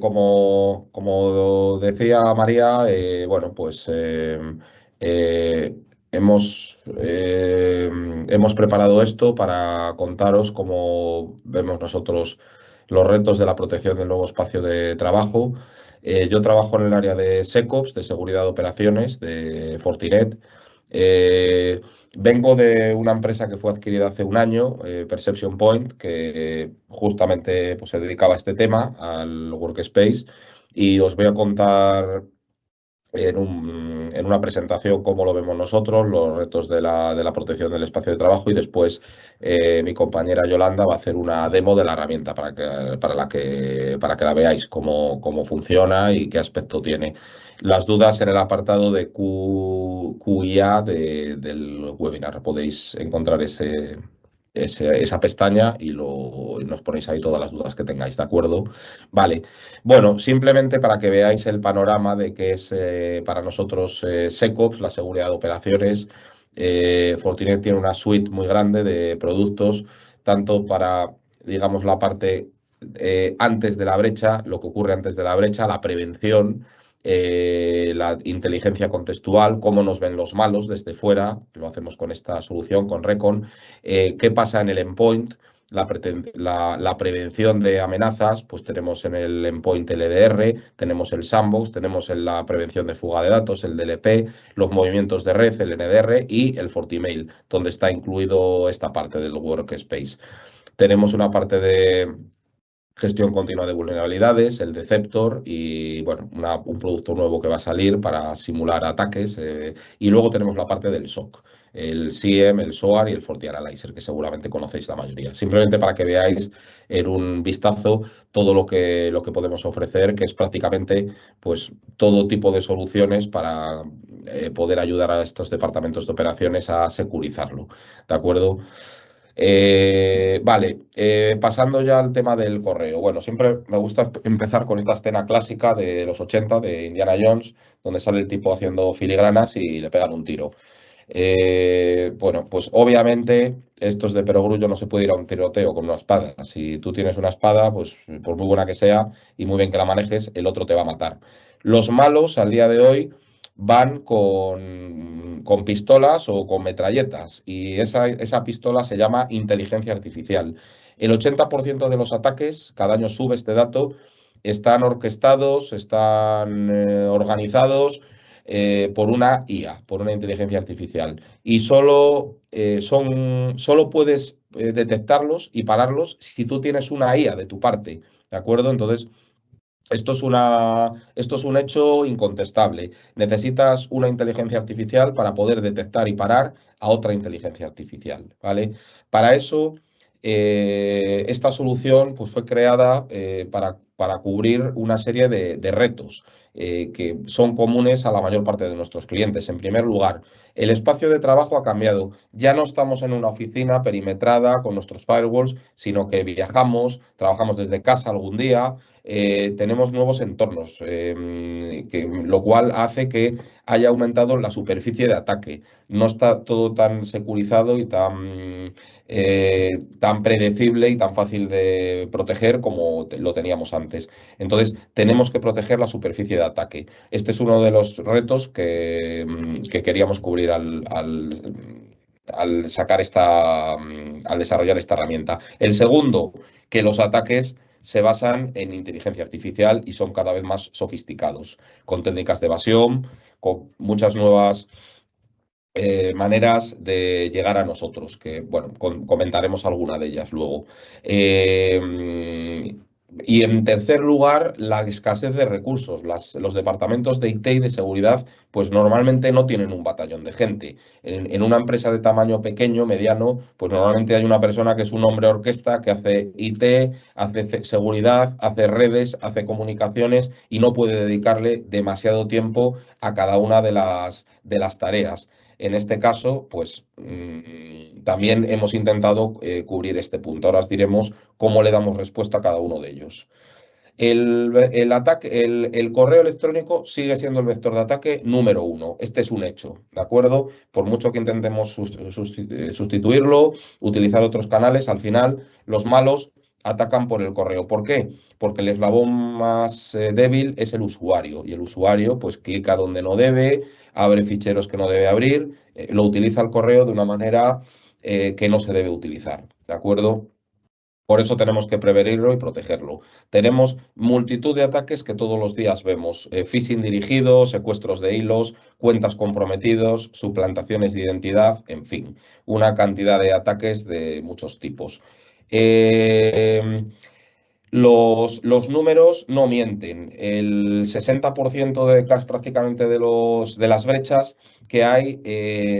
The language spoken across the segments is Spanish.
Como decía María, bueno, pues eh, hemos preparado esto para contaros cómo vemos nosotros los retos de la protección del nuevo espacio de trabajo. Yo trabajo en el área de SecOps, de seguridad de operaciones, de Fortinet. Eh, Vengo de una empresa que fue adquirida hace un año, Perception Point, que justamente pues, se dedicaba a este tema, al workspace, y os voy a contar en una presentación cómo lo vemos nosotros, los retos de la protección del espacio de trabajo, y después mi compañera Yolanda va a hacer una demo de la herramienta para que la veáis cómo funciona y qué aspecto tiene. Las dudas en el apartado de QIA del webinar. Podéis encontrar esa pestaña y nos ponéis ahí todas las dudas que tengáis, ¿de acuerdo? Vale. Bueno, simplemente para que veáis el panorama de qué es para nosotros SecOps, la seguridad de operaciones. Fortinet tiene una suite muy grande de productos, tanto para, digamos, la parte antes de la brecha, lo que ocurre antes de la brecha, la prevención, la inteligencia contextual, cómo nos ven los malos desde fuera, lo hacemos con esta solución, con Recon, qué pasa en el endpoint, la prevención de amenazas, pues tenemos en el endpoint LDR, tenemos el sandbox, tenemos en la prevención de fuga de datos, el DLP, los movimientos de red, el NDR y el FortiMail, donde está incluido esta parte del workspace. Tenemos una parte de gestión continua de vulnerabilidades, el Deceptor y bueno, un producto nuevo que va a salir para simular ataques. Y luego tenemos la parte del SOC, el SIEM, el SOAR y el FortiAnalyzer, que seguramente conocéis la mayoría. Simplemente para que veáis en un vistazo todo lo que podemos ofrecer, que es prácticamente pues, todo tipo de soluciones para poder ayudar a estos departamentos de operaciones a securizarlo. ¿De acuerdo? Vale, pasando ya al tema del correo. Bueno, siempre me gusta empezar con esta escena clásica de los 80 de Indiana Jones, donde sale el tipo haciendo filigranas y le pegan un tiro. Bueno, pues obviamente esto es de perogrullo, no se puede ir a un tiroteo con una espada. Si tú tienes una espada, pues por muy buena que sea y muy bien que la manejes, el otro te va a matar. Los malos al día de hoy van con pistolas o con metralletas y esa pistola se llama inteligencia artificial. El 80% de los ataques, cada año sube este dato, están orquestados, están organizados por una IA, por una inteligencia artificial. Y solo puedes detectarlos y pararlos si tú tienes una IA de tu parte, ¿de acuerdo? Entonces, esto es un hecho incontestable. Necesitas una inteligencia artificial para poder detectar y parar a otra inteligencia artificial, ¿vale? Para eso, esta solución pues, fue creada para cubrir una serie de retos que son comunes a la mayor parte de nuestros clientes. En primer lugar, el espacio de trabajo ha cambiado. Ya no estamos en una oficina perimetrada con nuestros firewalls, sino que viajamos, trabajamos desde casa algún día, tenemos nuevos entornos, lo cual hace que haya aumentado la superficie de ataque. No está todo tan securizado y tan predecible y tan fácil de proteger como lo teníamos antes. Entonces, tenemos que proteger la superficie de ataque. Este es uno de los retos que queríamos cubrir al sacar al desarrollar esta herramienta. El segundo, que los ataques se basan en inteligencia artificial y son cada vez más sofisticados, con técnicas de evasión, con muchas nuevas maneras de llegar a nosotros, que bueno, comentaremos alguna de ellas luego. Y en tercer lugar, la escasez de recursos. Los departamentos de IT y de seguridad, pues normalmente no tienen un batallón de gente. En una empresa de tamaño pequeño, mediano, pues normalmente hay una persona que es un hombre orquesta que hace IT, hace seguridad, hace redes, hace comunicaciones y no puede dedicarle demasiado tiempo a cada una de las tareas. En este caso, pues también hemos intentado cubrir este punto. Ahora os diremos cómo le damos respuesta a cada uno de ellos. El correo electrónico sigue siendo el vector de ataque número uno. Este es un hecho, ¿de acuerdo? Por mucho que intentemos sustituirlo, utilizar otros canales, al final los malos atacan por el correo. ¿Por qué? Porque el eslabón más débil es el usuario y el usuario pues clica donde no debe, abre ficheros que no debe abrir, lo utiliza el correo de una manera que no se debe utilizar, ¿de acuerdo? Por eso tenemos que prevenirlo y protegerlo. Tenemos multitud de ataques que todos los días vemos. Phishing dirigido, secuestros de hilos, cuentas comprometidos, suplantaciones de identidad, en fin, una cantidad de ataques de muchos tipos. Eh, los números no mienten. El 60% prácticamente de las brechas que hay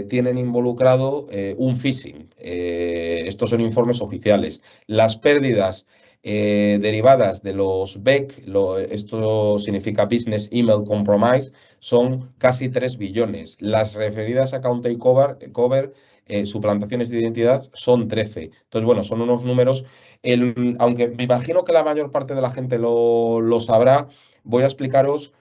tienen involucrado un phishing. Estos son informes oficiales. Las pérdidas derivadas de los BEC, esto significa Business Email Compromise, son casi 3 billones. Las referidas a Account Takeover, suplantaciones de identidad, son 13. Entonces, bueno, son unos números aunque me imagino que la mayor parte de la gente lo sabrá, voy a explicaros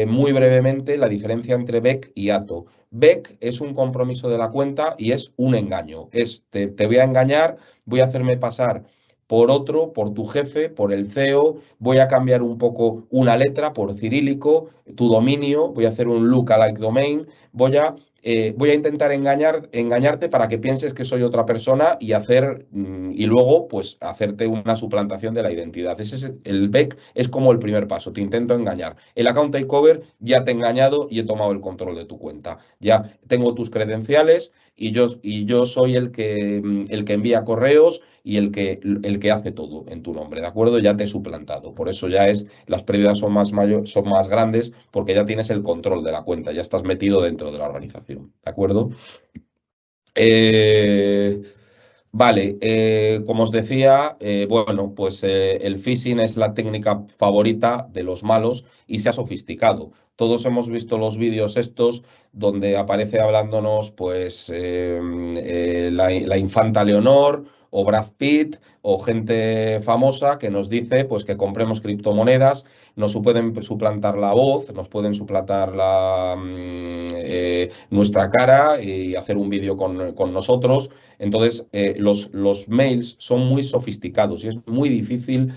muy brevemente la diferencia entre BEC y ATO. BEC es un compromiso de la cuenta y es un engaño. Te voy a engañar, voy a hacerme pasar por otro, por tu jefe, por el CEO, voy a cambiar un poco una letra por cirílico, tu dominio, voy a hacer un lookalike domain, voy a intentar engañarte para que pienses que soy otra persona y luego pues hacerte una suplantación de la identidad. El BEC es como el primer paso, te intento engañar. El account takeover ya te he engañado y he tomado el control de tu cuenta. Ya tengo tus credenciales y yo soy el que envía correos y el que hace todo en tu nombre, ¿de acuerdo? Ya te he suplantado. Por eso las pérdidas son más grandes porque ya tienes el control de la cuenta, ya estás metido dentro de la organización, ¿de acuerdo? Eh, Vale, como os decía, bueno, pues el phishing es la técnica favorita de los malos y se ha sofisticado. Todos hemos visto los vídeos estos donde aparece hablándonos pues la infanta Leonor o Brad Pitt o gente famosa que nos dice pues que compremos criptomonedas, nos pueden suplantar la voz, nos pueden suplantar nuestra cara y hacer un vídeo con nosotros. Entonces, los mails son muy sofisticados y es muy difícil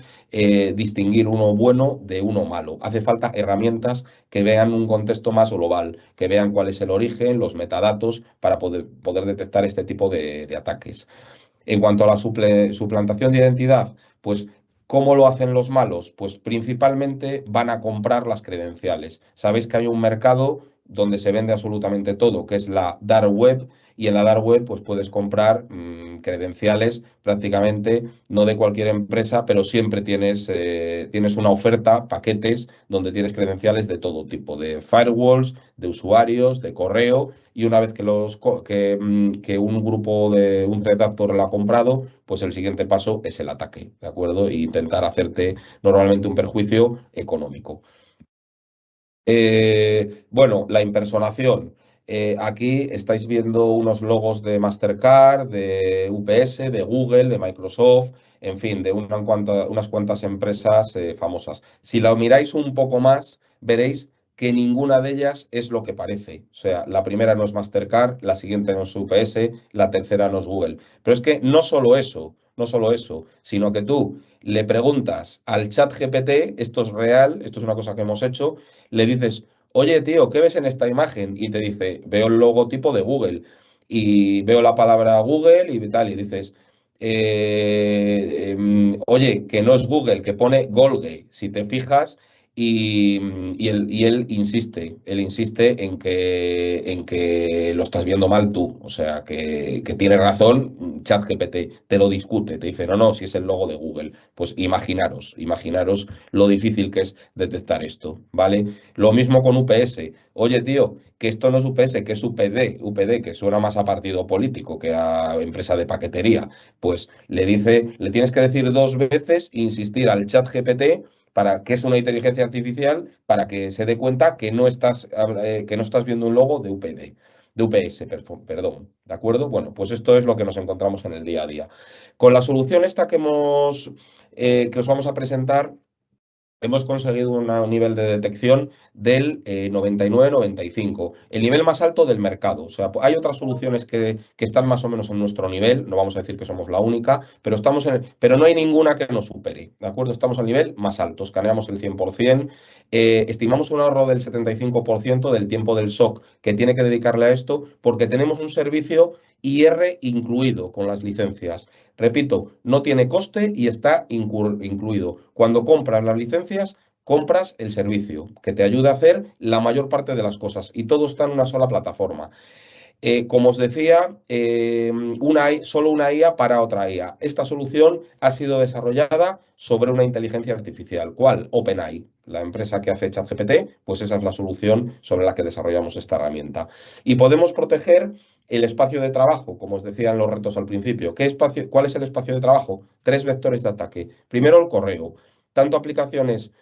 distinguir uno bueno de uno malo. Hace falta herramientas que vean un contexto más global, que vean cuál es el origen, los metadatos, para poder detectar este tipo de ataques. En cuanto a la suplantación de identidad, pues ¿cómo lo hacen los malos? Pues principalmente van a comprar las credenciales. Sabéis que hay un mercado donde se vende absolutamente todo, que es la dark web, y en la dark web pues puedes comprar credenciales prácticamente no de cualquier empresa, pero siempre tienes una oferta, paquetes, donde tienes credenciales de todo tipo, de firewalls, de usuarios, de correo, y una vez que un grupo de un redactor la ha comprado, pues el siguiente paso es el ataque, ¿de acuerdo? E intentar hacerte normalmente un perjuicio económico. Bueno, la impersonación. Aquí estáis viendo unos logos de Mastercard, de UPS, de Google, de Microsoft, en fin, de unas cuantas empresas famosas. Si la miráis un poco más, veréis que ninguna de ellas es lo que parece. O sea, la primera no es Mastercard, la siguiente no es UPS, la tercera no es Google. Pero es que no solo eso, sino que tú le preguntas al chat GPT, esto es real, esto es una cosa que hemos hecho, le dices, oye, tío, ¿qué ves en esta imagen? Y te dice, veo el logotipo de Google y veo la palabra Google y tal, y dices, oye, que no es Google, que pone Golgate, si te fijas, y él insiste en que lo estás viendo mal tú, o sea, que tiene razón ChatGPT, te lo discute, te dice, no, no, si es el logo de Google. Pues imaginaros lo difícil que es detectar esto, ¿vale? Lo mismo con UPS. Oye, tío, que esto no es UPS, que es UPD, que suena más a partido político que a empresa de paquetería. Pues le tienes que decir 2 veces, insistir al chat GPT para que es una inteligencia artificial para que se dé cuenta que no estás viendo un logo de UPD, de UPS, perdón, ¿de acuerdo? Bueno, pues esto es lo que nos encontramos en el día a día. Con la solución esta que os vamos a presentar, hemos conseguido un nivel de detección del 99-95, el nivel más alto del mercado. O sea, hay otras soluciones que están más o menos en nuestro nivel, no vamos a decir que somos la única, pero, pero no hay ninguna que nos supere, ¿de acuerdo? Estamos al nivel más alto, escaneamos el 100%, estimamos un ahorro del 75% del tiempo del SOC que tiene que dedicarle a esto, porque tenemos un servicio IR incluido con las licencias. Repito, no tiene coste y está incluido. Cuando compras las licencias, compras el servicio, que te ayuda a hacer la mayor parte de las cosas y todo está en una sola plataforma. Como os decía, solo una IA para otra IA. Esta solución ha sido desarrollada sobre una inteligencia artificial. ¿Cuál? OpenAI, la empresa que hace ChatGPT, pues esa es la solución sobre la que desarrollamos esta herramienta. Y podemos proteger el espacio de trabajo, como os decía en los retos al principio. ¿Cuál es el espacio de trabajo? Tres vectores de ataque. Primero, el correo. Tanto aplicaciones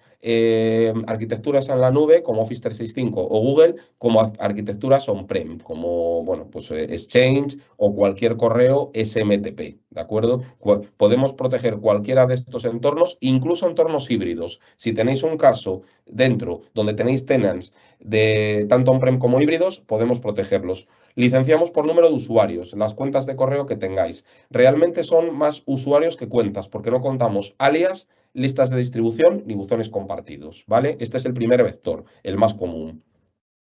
arquitecturas en la nube como Office 365 o Google, como arquitecturas on-prem, como bueno, pues, Exchange o cualquier correo SMTP, ¿de acuerdo? Podemos proteger cualquiera de estos entornos, incluso entornos híbridos. Si tenéis un caso dentro donde tenéis tenants de tanto on-prem como híbridos, podemos protegerlos. Licenciamos por número de usuarios, las cuentas de correo que tengáis. Realmente son más usuarios que cuentas, porque no contamos alias, listas de distribución ni buzones compartidos, ¿vale? Este es el primer vector, el más común.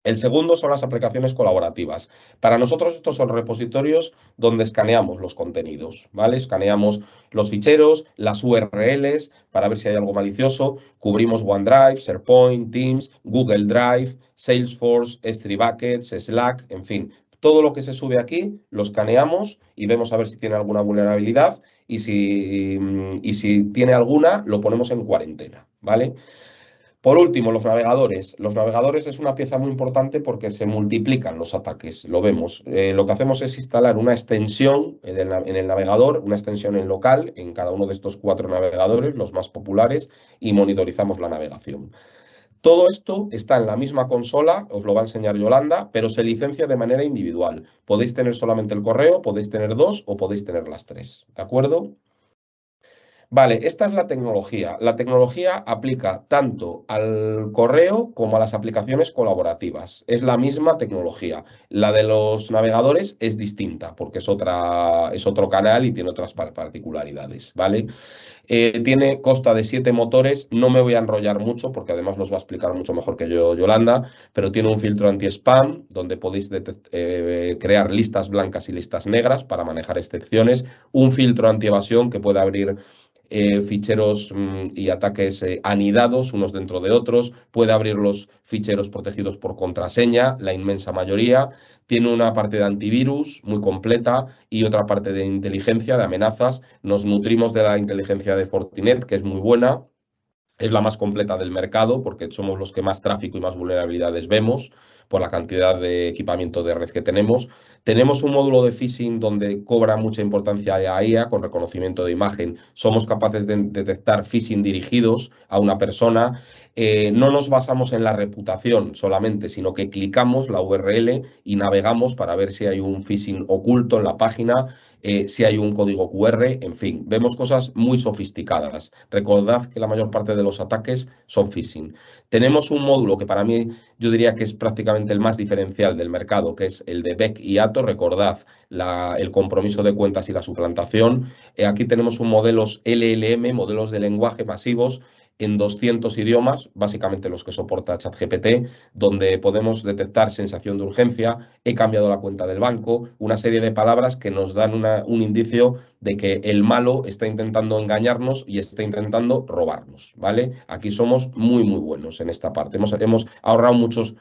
El segundo son las aplicaciones colaborativas. Para nosotros estos son repositorios donde escaneamos los contenidos, ¿vale? Escaneamos los ficheros, las URLs para ver si hay algo malicioso, cubrimos OneDrive, SharePoint, Teams, Google Drive, Salesforce, S3 Buckets, Slack, en fin. Todo lo que se sube aquí lo escaneamos y vemos a ver si tiene alguna vulnerabilidad y si tiene alguna lo ponemos en cuarentena, ¿vale? Por último, los navegadores. Los navegadores es una pieza muy importante porque se multiplican los ataques, lo vemos. Lo que hacemos es instalar una extensión en el navegador, una extensión en local, en cada uno de estos 4 navegadores, los más populares, y monitorizamos la navegación. Todo esto está en la misma consola, os lo va a enseñar Yolanda, pero se licencia de manera individual. Podéis tener solamente el correo, podéis tener 2 o podéis tener las 3, ¿de acuerdo? Vale, esta es la tecnología. La tecnología aplica tanto al correo como a las aplicaciones colaborativas. Es la misma tecnología. La de los navegadores es distinta porque es otro canal y tiene otras particularidades, ¿vale? Consta de 7 motores. No me voy a enrollar mucho porque además los va a explicar mucho mejor que yo, Yolanda, pero tiene un filtro anti-spam donde podéis crear listas blancas y listas negras para manejar excepciones, un filtro anti-evasión que puede abrir ficheros y ataques anidados unos dentro de otros, puede abrir los ficheros protegidos por contraseña, la inmensa mayoría, tiene una parte de antivirus muy completa y otra parte de inteligencia, de amenazas. Nos nutrimos de la inteligencia de Fortinet, que es muy buena. Es la más completa del mercado porque somos los que más tráfico y más vulnerabilidades vemos por la cantidad de equipamiento de red que tenemos. Tenemos un módulo de phishing donde cobra mucha importancia la IA con reconocimiento de imagen. Somos capaces de detectar phishing dirigidos a una persona. No nos basamos en la reputación solamente, sino que clicamos la URL y navegamos para ver si hay un phishing oculto en la página, si hay un código QR, en fin, vemos cosas muy sofisticadas. Recordad que la mayor parte de los ataques son phishing. Tenemos un módulo que para mí yo diría que es prácticamente el más diferencial del mercado, que es el de Beck y Ato. Recordad el compromiso de cuentas y la suplantación. Aquí tenemos un modelos LLM, modelos de lenguaje masivos, en 200 idiomas, básicamente los que soporta ChatGPT, donde podemos detectar sensación de urgencia, he cambiado la cuenta del banco, una serie de palabras que nos dan un indicio de que el malo está intentando engañarnos y está intentando robarnos, ¿vale? Aquí somos muy, muy buenos en esta parte. Hemos ahorrado muchos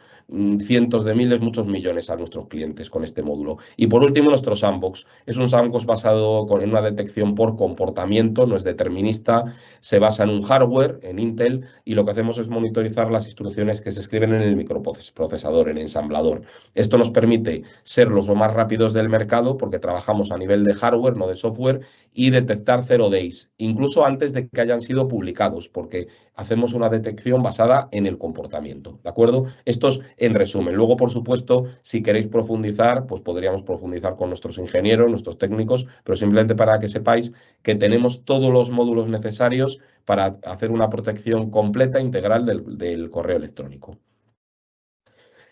cientos de miles, muchos millones a nuestros clientes con este módulo. Y por último, nuestro sandbox. Es un sandbox basado en una detección por comportamiento, no es determinista, se basa en un hardware, en Intel, y lo que hacemos es monitorizar las instrucciones que se escriben en el microprocesador, en el ensamblador. Esto nos permite ser los más rápidos del mercado porque trabajamos a nivel de hardware, no de software, software y detectar zero days, incluso antes de que hayan sido publicados, porque hacemos una detección basada en el comportamiento, ¿de acuerdo? Esto es en resumen. Luego, por supuesto, si queréis profundizar, pues podríamos profundizar con nuestros ingenieros, nuestros técnicos, pero simplemente para que sepáis que tenemos todos los módulos necesarios para hacer una protección completa, integral del correo electrónico.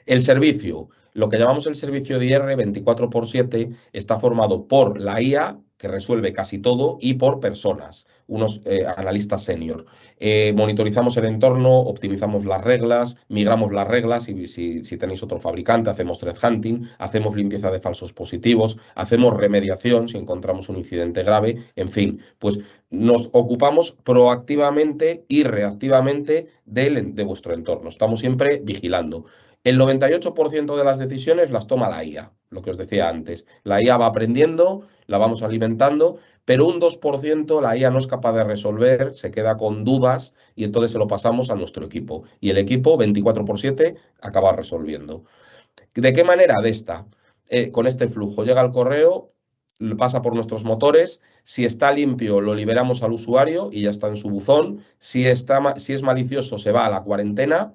El servicio, lo que llamamos el servicio de IR 24/7, está formado por la IA, que resuelve casi todo, y por personas, unos analistas senior. Monitorizamos el entorno, optimizamos las reglas, migramos las reglas, y si tenéis otro fabricante, hacemos threat hunting, hacemos limpieza de falsos positivos, hacemos remediación si encontramos un incidente grave, en fin, pues nos ocupamos proactivamente y reactivamente de vuestro entorno. Estamos siempre vigilando. El 98% de las decisiones las toma la IA, lo que os decía antes. La IA va aprendiendo, la vamos alimentando, pero un 2% la IA no es capaz de resolver, se queda con dudas y entonces se lo pasamos a nuestro equipo. Y el equipo, 24/7, acaba resolviendo. ¿De qué manera? De esta. Con este flujo llega el correo, pasa por nuestros motores, si está limpio lo liberamos al usuario y ya está en su buzón, si es malicioso se va a la cuarentena.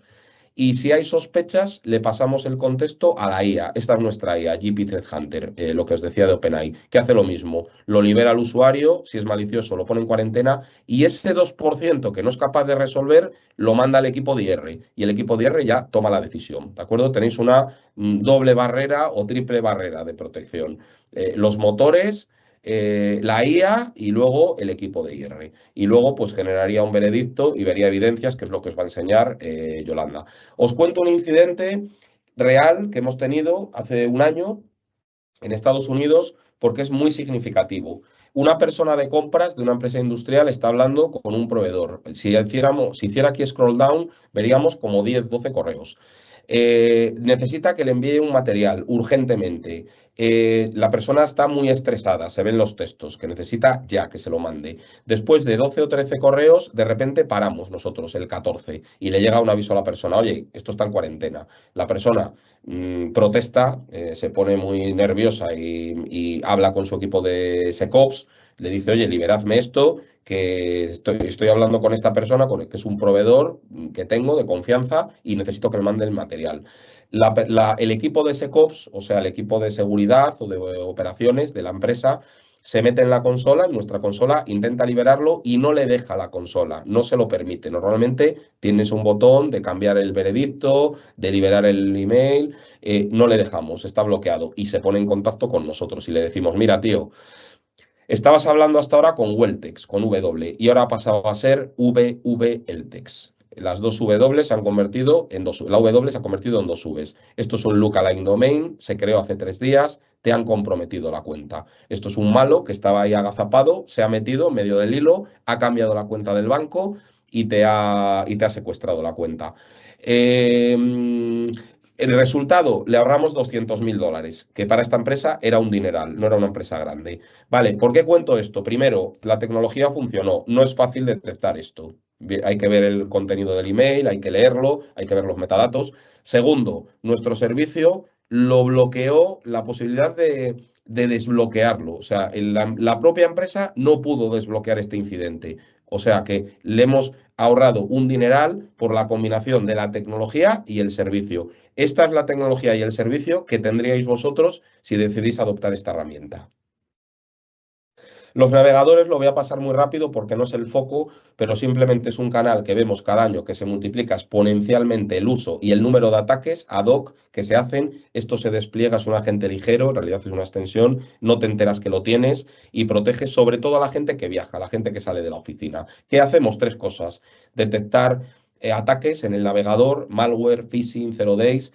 Y si hay sospechas, le pasamos el contexto a la IA. Esta es nuestra IA, GP Threat Hunter, lo que os decía de OpenAI, que hace lo mismo. Lo libera al usuario, si es malicioso, lo pone en cuarentena, y ese 2% que no es capaz de resolver, lo manda al equipo de IR. Y el equipo de IR ya toma la decisión. ¿De acuerdo? Tenéis una doble barrera o triple barrera de protección. Los motores, la IA y luego el equipo de IR. Y luego, pues generaría un veredicto y vería evidencias, que es lo que os va a enseñar Yolanda. Os cuento un incidente real que hemos tenido hace un año en Estados Unidos porque es muy significativo. Una persona de compras de una empresa industrial está hablando con un proveedor. Si hiciera aquí scroll down, veríamos como 10, 12 correos. Necesita que le envíe un material urgentemente. La persona está muy estresada, se ven los textos, que necesita ya que se lo mande. Después de 12 o 13 correos, de repente paramos nosotros, el 14, y le llega un aviso a la persona, oye, esto está en cuarentena. La persona protesta, se pone muy nerviosa y habla con su equipo de SecOps, le dice, oye, liberadme esto, que estoy hablando con esta persona, que es un proveedor que tengo de confianza y necesito que me mande el material. El equipo de SecOps, o sea, el equipo de seguridad o de operaciones de la empresa, se mete en la consola, en nuestra consola, intenta liberarlo y no le deja la consola, no se lo permite. Normalmente tienes un botón de cambiar el veredicto, de liberar el email, no le dejamos, está bloqueado y se pone en contacto con nosotros y le decimos, mira, tío, estabas hablando hasta ahora con Weltex, con W, y ahora ha pasado a ser VVLtex. Las dos W se han convertido en dos, la W se ha convertido en dos Vs. Esto es un lookalike domain, se creó hace 3 días, te han comprometido la cuenta. Esto es un malo que estaba ahí agazapado, se ha metido en medio del hilo, ha cambiado la cuenta del banco y te ha secuestrado la cuenta. El resultado, le ahorramos $200.000, que para esta empresa era un dineral, no era una empresa grande. Vale, ¿por qué cuento esto? Primero, la tecnología funcionó, no es fácil detectar esto. Hay que ver el contenido del email, hay que leerlo, hay que ver los metadatos. Segundo, nuestro servicio lo bloqueó la posibilidad de desbloquearlo. O sea, la propia empresa no pudo desbloquear este incidente. O sea que le hemos ahorrado un dineral por la combinación de la tecnología y el servicio. Esta es la tecnología y el servicio que tendríais vosotros si decidís adoptar esta herramienta. Los navegadores lo voy a pasar muy rápido porque no es el foco, pero simplemente es un canal que vemos cada año que se multiplica exponencialmente el uso y el número de ataques ad hoc que se hacen. Esto se despliega, es un agente ligero, en realidad es una extensión, no te enteras que lo tienes y protege sobre todo a la gente que viaja, a la gente que sale de la oficina. ¿Qué hacemos? 3 cosas. Detectar ataques en el navegador, malware, phishing, zero days,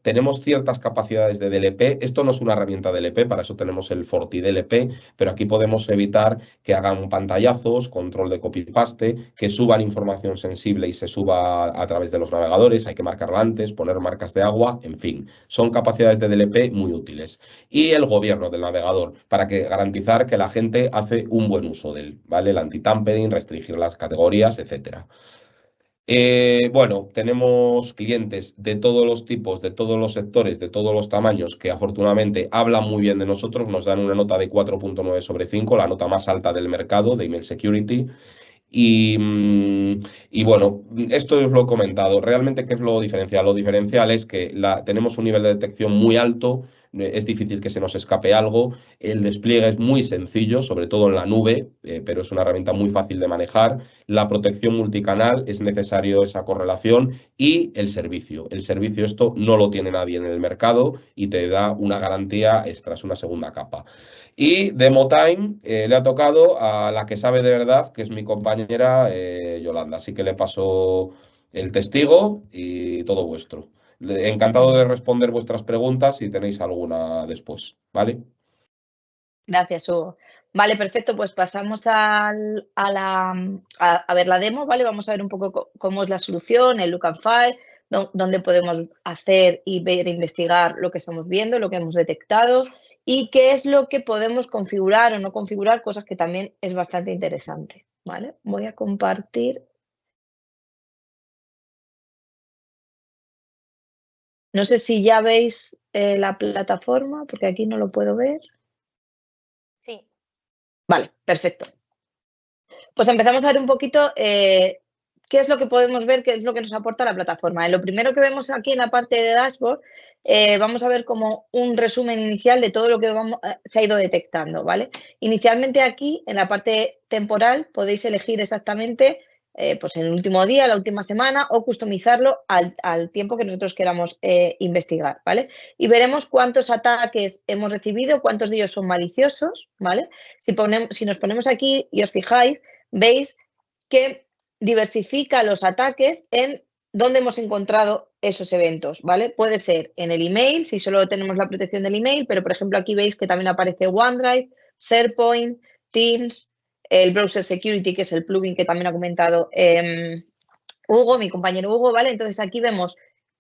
tenemos ciertas capacidades de DLP. Esto no es una herramienta DLP, para eso tenemos el FortiDLP, pero aquí podemos evitar que hagan pantallazos, control de copy-paste, que suban información sensible y se suba a través de los navegadores, hay que marcarla antes, poner marcas de agua, en fin, son capacidades de DLP muy útiles. Y el gobierno del navegador, para garantizar que la gente hace un buen uso de él, ¿vale? El anti-tampering, restringir las categorías, etcétera. Bueno, tenemos clientes de todos los tipos, de todos los sectores, de todos los tamaños, que afortunadamente hablan muy bien de nosotros, nos dan una nota de 4,9 sobre 5, la nota más alta del mercado de email security. Y, y bueno, esto os lo he comentado. Realmente, ¿qué es lo diferencial? Lo diferencial es que tenemos un nivel de detección muy alto, es difícil que se nos escape algo. El despliegue es muy sencillo, sobre todo en la nube, pero es una herramienta muy fácil de manejar. La protección multicanal, es necesario esa correlación y el servicio. El servicio, esto no lo tiene nadie en el mercado y te da una garantía extra, es una segunda capa. Y Demo Time le ha tocado a la que sabe de verdad, que es mi compañera Yolanda. Así que le paso el testigo y todo vuestro. Encantado de responder vuestras preguntas si tenéis alguna después, ¿vale? Gracias, Hugo. Vale, perfecto, pues pasamos a ver la demo, ¿vale? Vamos a ver un poco cómo es la solución, el look and file, dónde podemos hacer y ver e investigar lo que estamos viendo, lo que hemos detectado y qué es lo que podemos configurar o no configurar, cosas que también es bastante interesante, ¿vale? Voy a compartir. No sé si ya veis la plataforma, porque aquí no lo puedo ver. Sí. Vale, perfecto. Pues empezamos a ver un poquito qué es lo que podemos ver, qué es lo que nos aporta la plataforma. Lo primero que vemos aquí en la parte de dashboard, vamos a ver como un resumen inicial de todo lo que se ha ido detectando, ¿vale? Inicialmente aquí, en la parte temporal, podéis elegir exactamente pues el último día, la última semana o customizarlo al tiempo que nosotros queramos investigar, ¿vale? Y veremos cuántos ataques hemos recibido, cuántos de ellos son maliciosos, ¿vale? Si nos ponemos aquí y os fijáis, veis que diversifica los ataques en dónde hemos encontrado esos eventos, ¿vale? Puede ser en el email, si solo tenemos la protección del email, pero por ejemplo aquí veis que también aparece OneDrive, SharePoint, Teams, el Browser Security, que es el plugin que también ha comentado Hugo, mi compañero Hugo, ¿vale? Entonces aquí vemos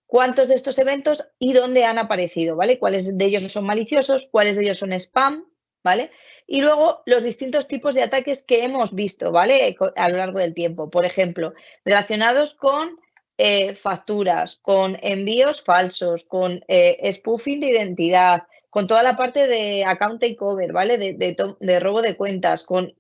cuántos de estos eventos y dónde han aparecido, ¿vale? Cuáles de ellos son maliciosos, cuáles de ellos son spam, ¿vale? Y luego los distintos tipos de ataques que hemos visto, ¿vale? A lo largo del tiempo. Por ejemplo, relacionados con facturas, con envíos falsos, con spoofing de identidad, con toda la parte de account takeover, ¿vale? De robo de cuentas, con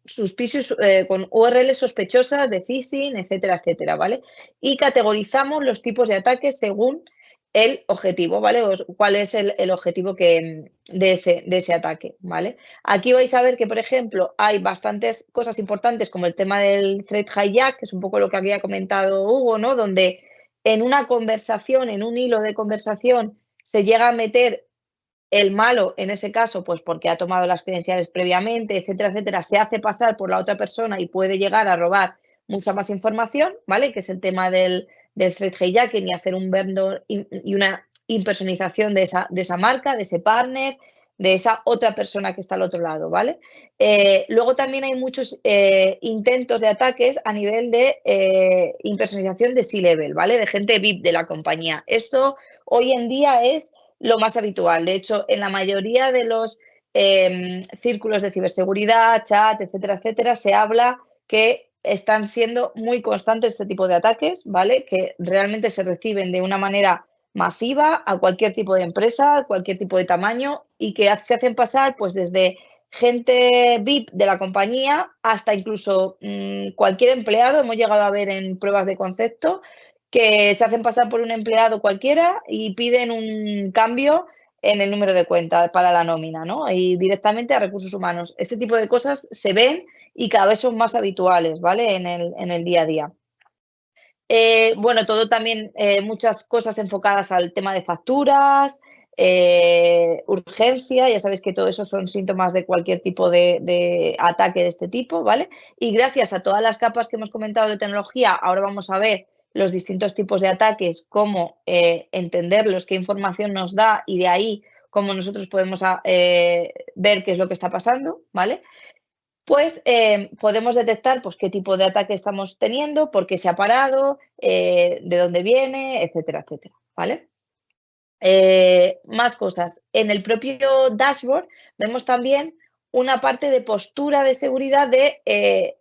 con URLs sospechosas de phishing, etcétera, etcétera, ¿vale? Y categorizamos los tipos de ataques según el objetivo, ¿vale? ¿Cuál es el objetivo de ese ataque, ¿vale? Aquí vais a ver que, por ejemplo, hay bastantes cosas importantes como el tema del thread hijack, que es un poco lo que había comentado Hugo, ¿no? Donde en una conversación, en un hilo de conversación, se llega a meter el malo, en ese caso, pues porque ha tomado las credenciales previamente, etcétera, etcétera, se hace pasar por la otra persona y puede llegar a robar mucha más información, ¿vale? Que es el tema del threat hijacking y hacer un vendor y una impersonalización de esa marca, de ese partner, de esa otra persona que está al otro lado, ¿vale? Luego también hay muchos intentos de ataques a nivel de impersonalización de C-level, ¿vale? De gente VIP de la compañía. Esto hoy en día es lo más habitual. De hecho, en la mayoría de los círculos de ciberseguridad, chat, etcétera, etcétera, se habla que están siendo muy constantes este tipo de ataques, ¿vale? Que realmente se reciben de una manera masiva a cualquier tipo de empresa, cualquier tipo de tamaño y que se hacen pasar pues desde gente VIP de la compañía hasta incluso cualquier empleado. Hemos llegado a ver en pruebas de concepto que se hacen pasar por un empleado cualquiera y piden un cambio en el número de cuenta para la nómina, ¿no? Y directamente a recursos humanos. Ese tipo de cosas se ven y cada vez son más habituales, ¿vale? En el día a día. Bueno, todo también, muchas cosas enfocadas al tema de facturas, urgencia, ya sabéis que todo eso son síntomas de cualquier tipo de ataque de este tipo, ¿vale? Y gracias a todas las capas que hemos comentado de tecnología, ahora vamos a ver los distintos tipos de ataques, cómo entenderlos, qué información nos da y de ahí cómo nosotros podemos ver qué es lo que está pasando, ¿vale? Pues podemos detectar pues, qué tipo de ataque estamos teniendo, por qué se ha parado, de dónde viene, etcétera, etcétera, ¿vale? Más cosas. En el propio dashboard vemos también una parte de postura de seguridad de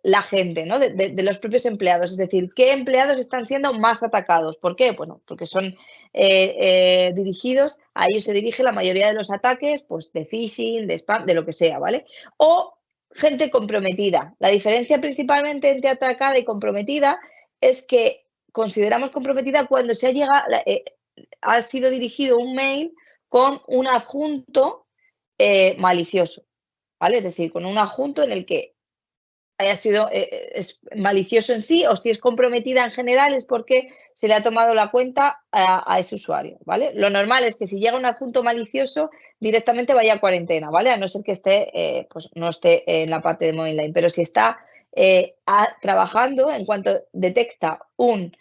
la gente, ¿no? De los propios empleados. Es decir, ¿qué empleados están siendo más atacados? ¿Por qué? Bueno, porque son dirigidos, a ellos se dirige la mayoría de los ataques, pues de phishing, de spam, de lo que sea, ¿vale? O gente comprometida. La diferencia principalmente entre atacada y comprometida es que consideramos comprometida cuando ha sido dirigido un mail con un adjunto malicioso, ¿vale? Es decir, con un adjunto en el que haya sido es malicioso en sí, o si es comprometida en general es porque se le ha tomado la cuenta a ese usuario, ¿vale? Lo normal es que si llega un adjunto malicioso directamente vaya a cuarentena, ¿vale? A no ser que esté, pues no esté en la parte de Movinline, pero si está trabajando, en cuanto detecta un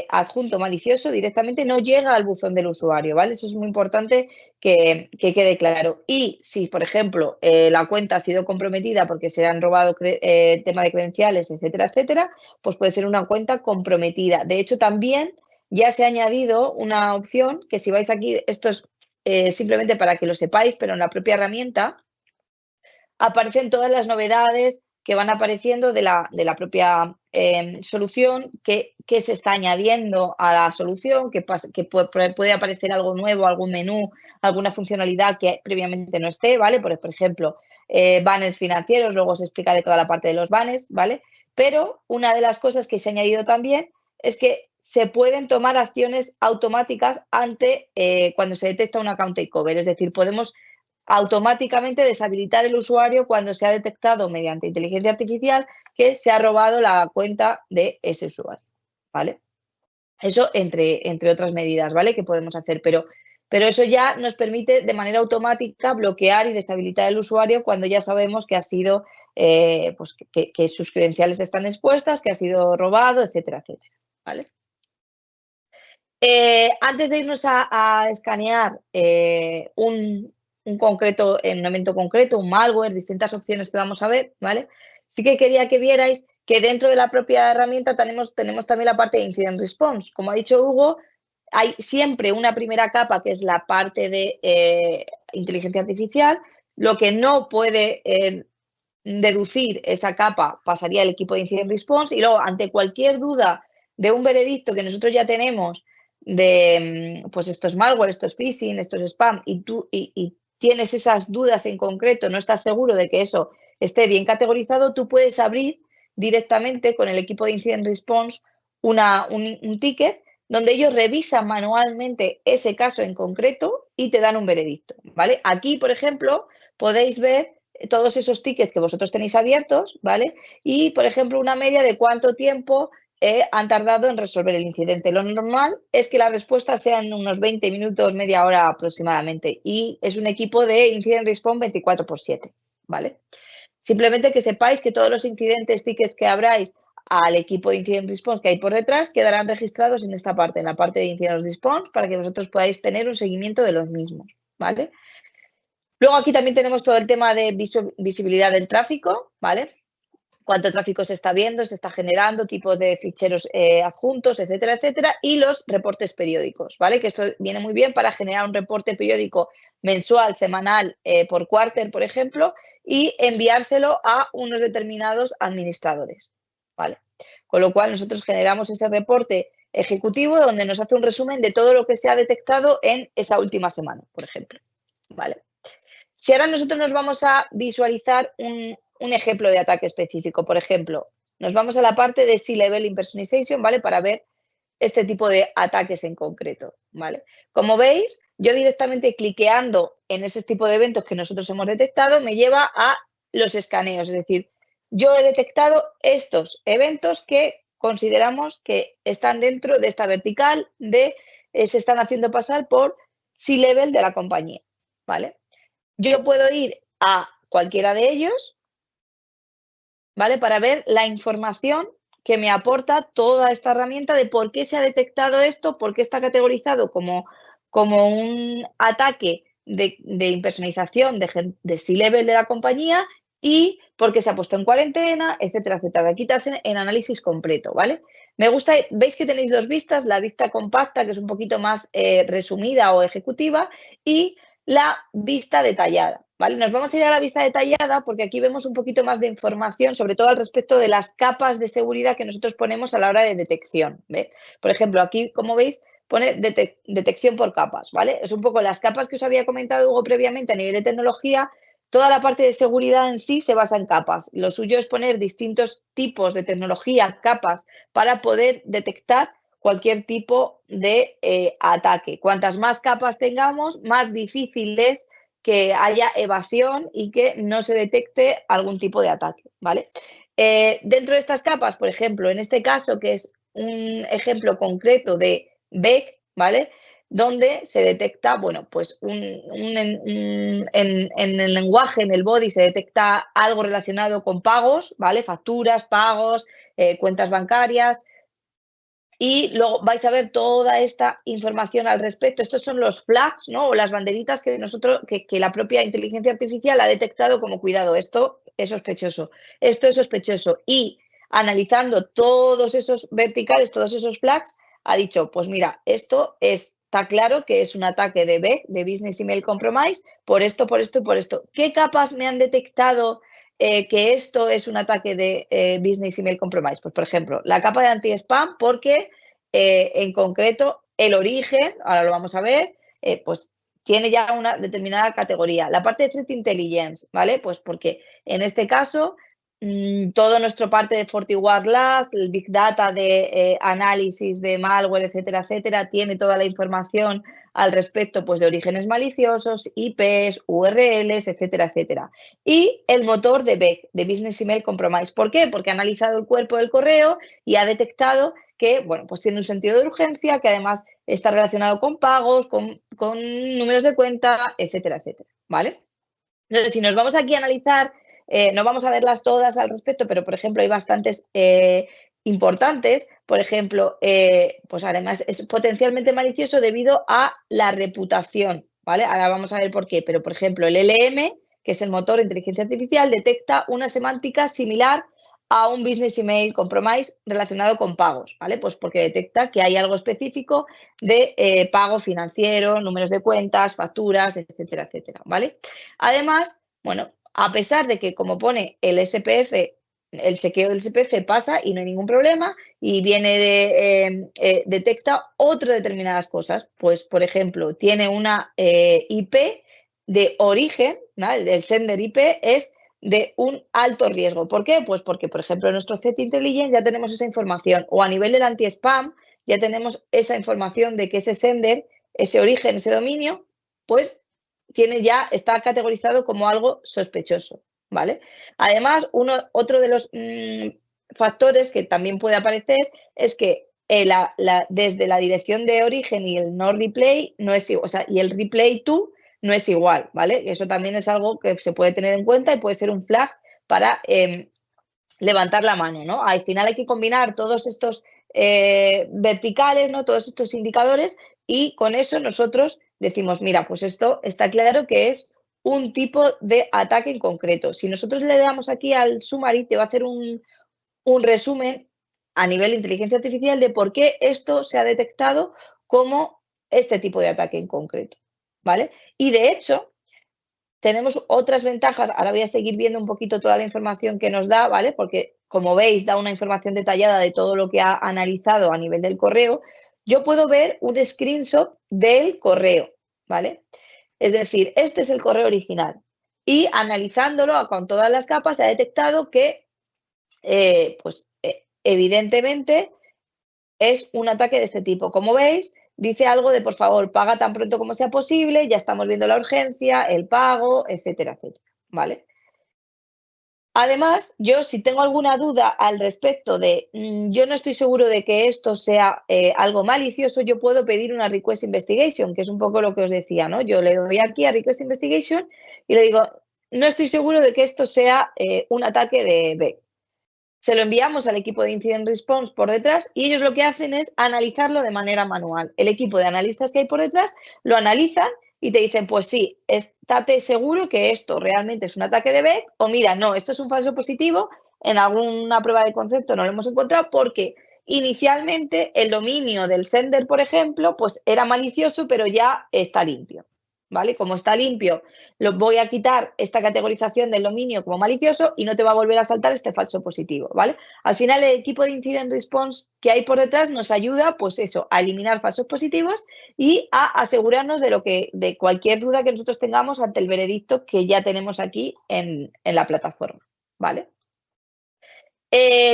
adjunto malicioso, directamente no llega al buzón del usuario, ¿vale? Eso es muy importante que quede claro. Y si, por ejemplo, la cuenta ha sido comprometida porque se le han robado tema de credenciales, etcétera, etcétera, pues puede ser una cuenta comprometida. De hecho, también ya se ha añadido una opción que si vais aquí, esto es simplemente para que lo sepáis, pero en la propia herramienta aparecen todas las novedades que van apareciendo de la propia solución, que se está añadiendo a la solución, que puede aparecer algo nuevo, algún menú, alguna funcionalidad que previamente no esté, ¿vale? Por ejemplo, banners financieros, luego os explicaré toda la parte de los banners, ¿vale? Pero una de las cosas que se ha añadido también es que se pueden tomar acciones automáticas ante cuando se detecta un account takeover, es decir, podemos automáticamente deshabilitar el usuario cuando se ha detectado mediante inteligencia artificial que se ha robado la cuenta de ese usuario, ¿vale? Eso entre otras medidas, ¿vale? Que podemos hacer, pero eso ya nos permite de manera automática bloquear y deshabilitar el usuario cuando ya sabemos que ha sido, pues que sus credenciales están expuestas, que ha sido robado, etcétera, etcétera, ¿vale? Antes de irnos a escanear un evento concreto, un malware, distintas opciones que vamos a ver, ¿vale? Sí que quería que vierais que dentro de la propia herramienta tenemos también la parte de Incident Response. Como ha dicho Hugo, hay siempre una primera capa que es la parte de inteligencia artificial. Lo que no puede deducir esa capa pasaría al equipo de Incident Response y luego ante cualquier duda de un veredicto que nosotros ya tenemos de pues estos malware, estos phishing, estos spam y tienes esas dudas en concreto, no estás seguro de que eso esté bien categorizado, tú puedes abrir directamente con el equipo de Incident Response un ticket donde ellos revisan manualmente ese caso en concreto y te dan un veredicto, ¿vale? Aquí, por ejemplo, podéis ver todos esos tickets que vosotros tenéis abiertos, ¿vale? Y, por ejemplo, una media de cuánto tiempo han tardado en resolver el incidente. Lo normal es que las respuestas sean unos 20 minutos, media hora aproximadamente. Y es un equipo de Incident Response 24/7, ¿vale? Simplemente que sepáis que todos los incidentes, tickets que abráis al equipo de Incident Response que hay por detrás quedarán registrados en esta parte, en la parte de Incident Response, para que vosotros podáis tener un seguimiento de los mismos, ¿vale? Luego aquí también tenemos todo el tema de visibilidad del tráfico, ¿vale? Cuánto tráfico se está viendo, se está generando, tipos de ficheros adjuntos, etcétera, etcétera, y los reportes periódicos, ¿vale? Que esto viene muy bien para generar un reporte periódico mensual, semanal, por quarter, por ejemplo, y enviárselo a unos determinados administradores, ¿vale? Con lo cual nosotros generamos ese reporte ejecutivo donde nos hace un resumen de todo lo que se ha detectado en esa última semana, por ejemplo, ¿vale? Si ahora nosotros nos vamos a visualizar un ejemplo de ataque específico, por ejemplo, nos vamos a la parte de C-Level Impersonation, ¿vale? Para ver este tipo de ataques en concreto, ¿vale? Como veis, yo directamente cliqueando en ese tipo de eventos que nosotros hemos detectado me lleva a los escaneos, es decir, yo he detectado estos eventos que consideramos que están dentro de esta vertical de se están haciendo pasar por C-Level de la compañía, ¿vale? Yo puedo ir a cualquiera de ellos, ¿vale? Para ver la información que me aporta toda esta herramienta de por qué se ha detectado esto, por qué está categorizado como un ataque de impersonalización de C-Level de la compañía y por qué se ha puesto en cuarentena, etcétera, etcétera. Aquí te hacen el análisis completo, ¿vale? Me gusta, veis que tenéis dos vistas, la vista compacta, que es un poquito más resumida o ejecutiva, y la vista detallada, ¿vale? Nos vamos a ir a la vista detallada porque aquí vemos un poquito más de información, sobre todo al respecto de las capas de seguridad que nosotros ponemos a la hora de detección, ¿ve? Por ejemplo, aquí, como veis, pone detección por capas, ¿vale? Es un poco las capas que os había comentado, Hugo, previamente a nivel de tecnología. Toda la parte de seguridad en sí se basa en capas. Lo suyo es poner distintos tipos de tecnología, capas, para poder detectar cualquier tipo de ataque. Cuantas más capas tengamos, más difícil es que haya evasión y que no se detecte algún tipo de ataque, ¿vale? Dentro de estas capas, por ejemplo, en este caso, que es un ejemplo concreto de BEC, ¿vale? Donde se detecta, bueno, pues en el lenguaje, en el body, se detecta algo relacionado con pagos, ¿vale? Facturas, pagos, cuentas bancarias. Y luego vais a ver toda esta información al respecto. Estos son los flags, ¿no? O las banderitas que que la propia inteligencia artificial ha detectado como cuidado. Esto es sospechoso. Esto es sospechoso. Y analizando todos esos verticales, todos esos flags, ha dicho, pues mira, esto está claro que es un ataque de BEC, de Business Email Compromise, por esto, por esto y por esto. ¿Qué capas me han detectado que esto es un ataque de Business Email Compromise? Pues, por ejemplo, la capa de anti-spam, porque en concreto el origen, ahora lo vamos a ver, pues tiene ya una determinada categoría. La parte de Threat Intelligence, ¿vale? Pues porque en este caso todo nuestro parte de FortiWard Labs, el Big Data de análisis de malware, etcétera, etcétera, tiene toda la información al respecto, pues de orígenes maliciosos, IPs, URLs, etcétera, etcétera. Y el motor de BEC, de Business Email Compromise. ¿Por qué? Porque ha analizado el cuerpo del correo y ha detectado que, bueno, pues tiene un sentido de urgencia, que además está relacionado con pagos, con números de cuenta, etcétera, etcétera, ¿vale? Entonces, si nos vamos aquí a analizar, no vamos a verlas todas al respecto, pero, por ejemplo, hay bastantes importantes. Por ejemplo, pues además es potencialmente malicioso debido a la reputación, ¿vale? Ahora vamos a ver por qué, pero, por ejemplo, el LM, que es el motor de inteligencia artificial, detecta una semántica similar a un Business Email Compromise relacionado con pagos, ¿vale? Pues porque detecta que hay algo específico de pago financiero, números de cuentas, facturas, etcétera, etcétera, ¿vale? Además, bueno, a pesar de que, como pone el SPF, el chequeo del SPF pasa y no hay ningún problema y viene detecta otras determinadas cosas. Pues, por ejemplo, tiene una IP de origen, ¿no? El sender IP es de un alto riesgo. ¿Por qué? Pues porque, por ejemplo, en nuestro Threat Intelligence ya tenemos esa información, o a nivel del anti-spam ya tenemos esa información de que ese sender, ese origen, ese dominio, pues está categorizado como algo sospechoso, ¿vale? Además, otro de los factores que también puede aparecer es que desde la dirección de origen y el no replay no es igual, o sea, y el replay to no es igual, ¿vale? Eso también es algo que se puede tener en cuenta y puede ser un flag para levantar la mano, ¿no? Al final hay que combinar todos estos verticales, ¿no? Todos estos indicadores, y con eso nosotros decimos, mira, pues esto está claro que es un tipo de ataque en concreto. Si nosotros le damos aquí al summary, te va a hacer un resumen a nivel de inteligencia artificial de por qué esto se ha detectado como este tipo de ataque en concreto, ¿vale? Y de hecho, tenemos otras ventajas. Ahora voy a seguir viendo un poquito toda la información que nos da, ¿vale? Porque, como veis, da una información detallada de todo lo que ha analizado a nivel del correo. Yo puedo ver un screenshot del correo, ¿vale? Es decir, este es el correo original. Y analizándolo con todas las capas, se ha detectado que, evidentemente, es un ataque de este tipo. Como veis, dice algo de, por favor, paga tan pronto como sea posible, ya estamos viendo la urgencia, el pago, etcétera, etcétera, ¿vale? Además, yo si tengo alguna duda al respecto de, yo no estoy seguro de que esto sea algo malicioso, yo puedo pedir una request investigation, que es un poco lo que os decía, ¿no? Yo le doy aquí a request investigation y le digo, no estoy seguro de que esto sea un ataque de BEC. Se lo enviamos al equipo de Incident Response por detrás y ellos lo que hacen es analizarlo de manera manual. El equipo de analistas que hay por detrás lo analizan y te dicen, pues sí, estate seguro que esto realmente es un ataque de BEC, o mira, no, esto es un falso positivo, en alguna prueba de concepto no lo hemos encontrado porque inicialmente el dominio del sender, por ejemplo, pues era malicioso, pero ya está limpio, ¿vale? Como está limpio, lo voy a quitar esta categorización del dominio como malicioso y no te va a volver a saltar este falso positivo, ¿vale? Al final, el equipo de Incident Response que hay por detrás nos ayuda, pues eso, a eliminar falsos positivos y a asegurarnos de cualquier duda que nosotros tengamos ante el veredicto que ya tenemos aquí en la plataforma, ¿vale?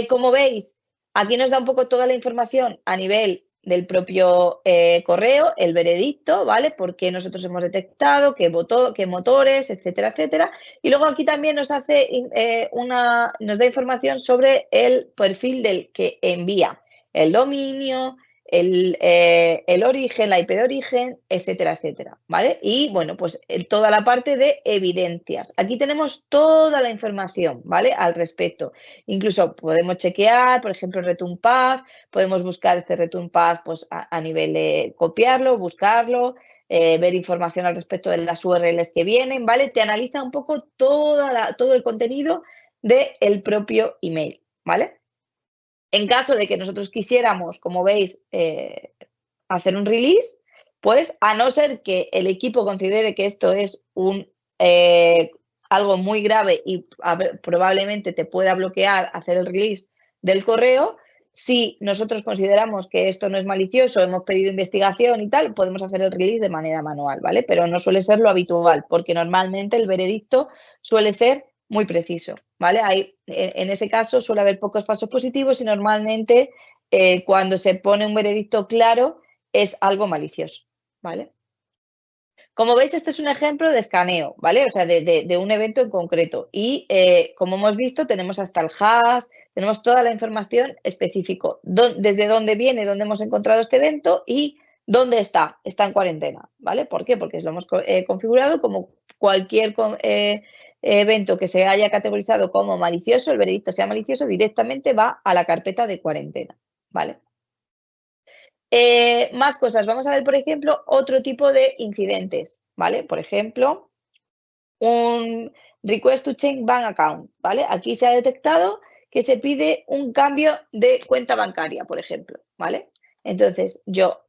Como veis, aquí nos da un poco toda la información a nivel del propio correo, el veredicto, ¿vale? Por qué nosotros hemos detectado, qué motores, etcétera, etcétera. Y luego aquí también nos hace nos da información sobre el perfil del que envía, el dominio, el origen, la IP de origen, etcétera, etcétera, ¿vale? Y bueno, pues toda la parte de evidencias. Aquí tenemos toda la información, ¿vale? Al respecto. Incluso podemos chequear, por ejemplo, Return Path, podemos buscar este Return Path pues, a nivel de copiarlo, buscarlo, ver información al respecto de las URLs que vienen, ¿vale? Te analiza un poco todo el contenido del propio email, ¿vale? En caso de que nosotros quisiéramos, como veis, hacer un release, pues a no ser que el equipo considere que esto es algo muy grave y probablemente te pueda bloquear hacer el release del correo, si nosotros consideramos que esto no es malicioso, hemos pedido investigación y tal, podemos hacer el release de manera manual, ¿vale? Pero no suele ser lo habitual, porque normalmente el veredicto suele ser muy preciso, ¿vale? En ese caso suele haber pocos falsos positivos y normalmente cuando se pone un veredicto claro es algo malicioso, ¿vale? Como veis, este es un ejemplo de escaneo, ¿vale? O sea, de un evento en concreto. Y como hemos visto, tenemos hasta el hash, tenemos toda la información específica, desde dónde viene, dónde hemos encontrado este evento y dónde está. Está en cuarentena, ¿vale? ¿Por qué? Porque lo hemos configurado como cualquier evento que se haya categorizado como malicioso, el veredicto sea malicioso, directamente va a la carpeta de cuarentena, ¿vale? Más cosas. Vamos a ver, por ejemplo, otro tipo de incidentes, ¿vale? Por ejemplo, un request to change bank account, ¿vale? Aquí se ha detectado que se pide un cambio de cuenta bancaria, por ejemplo, ¿vale? Entonces, yo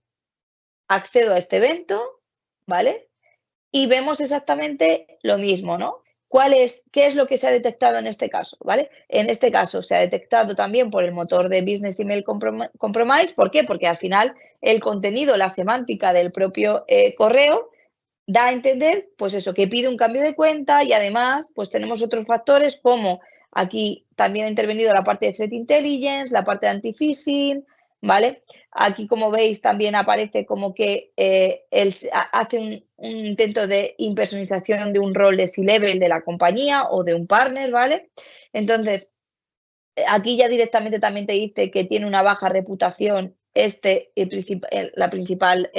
accedo a este evento, ¿vale? Y vemos exactamente lo mismo, ¿no? ¿Qué es lo que se ha detectado en este caso? ¿Vale? En este caso se ha detectado también por el motor de Business Email Compromise. ¿Por qué? Porque al final el contenido, la semántica del propio correo da a entender, pues eso, que pide un cambio de cuenta y además, pues tenemos otros factores como aquí también ha intervenido la parte de Threat Intelligence, la parte de anti-phishing, ¿vale? Aquí, como veis, también aparece como que él hace un intento de impersonalización de un rol de C-level de la compañía o de un partner, ¿vale? Entonces, aquí ya directamente también te dice que tiene una baja reputación la principal